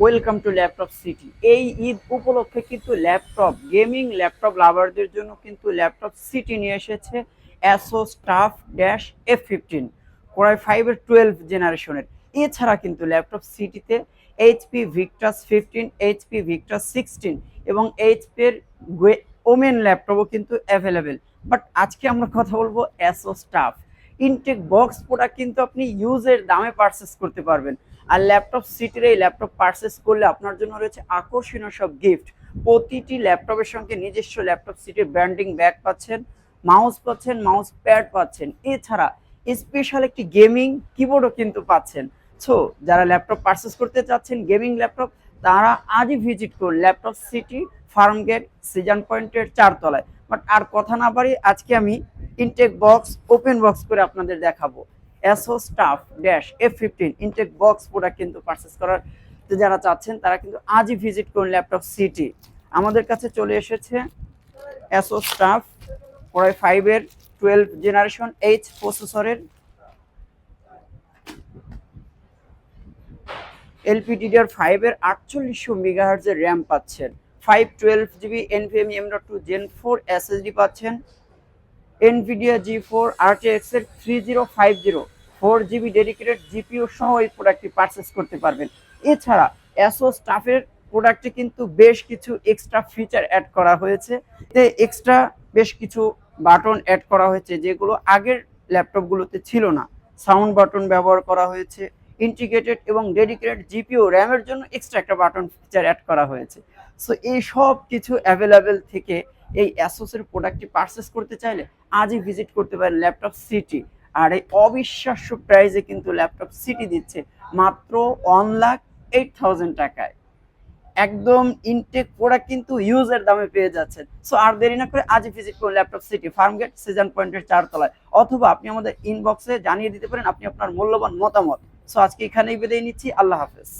Welcome to laptop city. এই ঈদ উপলক্ষে কিন্তু গেমিং ল্যাপটপ লাভারদের জন্য কিন্তু ল্যাপটপ সিটি নিয়ে এসেছে Asus TUF dash F15 Core i 5-এর 12 জেনারেশনের। এছাড়া কিন্তু ল্যাপটপ সিটিতে এইচপি ভিক্টাস 15, এইচপি ভিক্টাস 16 এবং এইচপি এর ওমেন ল্যাপটপও কিন্তু অ্যাভেলেবেল। বাট আজকে আমরা কথা বলবো Asus TUF intact box product কিন্তু আপনি ইউজের দামে পারচেস করতে পারবেন। আর ল্যাপটপ সিটির এই ল্যাপটপ পারচেস করলে আপনার জন্য রয়েছে আকর্ষণীয় সব গিফট। প্রতিটি ল্যাপটপের সঙ্গে নিজস্ব ল্যাপটপ সিটির ব্র্যান্ডিং ব্যাগ পাচ্ছেন, মাউস পাচ্ছেন, মাউস প্যাড পাচ্ছেন, এছাড়া স্পেশাল একটি গেমিং কিবোর্ডও কিন্তু পাচ্ছেন। সো যারা ল্যাপটপ পারচেস করতে চাচ্ছেন গেমিং ল্যাপটপ, তারা আজই ভিজিট করুন Laptop City, Farmgate, Shezan পয়েন্টের 4 তলায়। বাট আর কথা না বাড়ি, আজকে আমি ইনটেক বক্স ওপেন বক্স করে আপনাদের দেখাবো। Asus TUF dash F15 intact box product কিন্তু পারচেস করার যারা চাচ্ছেন তারা কিন্তু আজই ভিজিট করুন ল্যাপটপ সিটি। আমাদের কাছে চলে এসেছে অ্যাসোস টাফ কোরাই 5-এর 12 জেনারেশন এইচ প্রসেসরের LPDDR5-এর 4800 মেগাহার্জের র্যাম পাচ্ছেন, 512GB NVMe M.2 Gen 4 SSD পাচ্ছেন, NVIDIA G4 RTX এর 3050 4GB ডেডিকেটেড জিপিইউ সহ এই প্রোডাক্টটি পারচেস করতে পারবেন। এছাড়া অ্যাসোস টাফের প্রোডাক্টে কিন্তু বেশ কিছু এক্সট্রা ফিচার অ্যাড করা হয়েছে। এক্সট্রা বেশ কিছু বাটন অ্যাড করা হয়েছে যেগুলো আগের ল্যাপটপগুলোতে ছিল না। সাউন্ড বাটন ব্যবহার করা হয়েছে, ইন্টিগ্রেটেড এবং ডেডিকেটেড জিপিইউ র্যামের জন্য এক্সট্রা একটা বাটন ফিচার অ্যাড করা হয়েছে। সো এই সব কিছু অ্যাভেলেবেল থেকে এই অ্যাসোসের প্রোডাক্টটি পারচেস করতে চাইলে আজই ভিজিট করতে পারেন ল্যাপটপ সিটি। আর এই অবিশ্বাস্য প্রাইসে কিন্তু ল্যাপটপ সিটি দিচ্ছে মাত্র 1,08,000 টাকায়। একদম ইনটেক প্রোডাক্ট কিন্তু ইউজের দামে পেয়ে যাচ্ছেন। সো আর দেরি না করে আজই ভিজিট করুন ল্যাপটপ সিটি, ফার্মগেট, সিজন পয়েন্টের 4 তলায়। অথবা আপনি আমাদের ইনবক্সে জানিয়ে দিতে পারেন আপনি আপনার মূল্যবান মতামত। সো আজকে এখানেই বিদায় নিচ্ছি। আল্লাহ হাফেজ।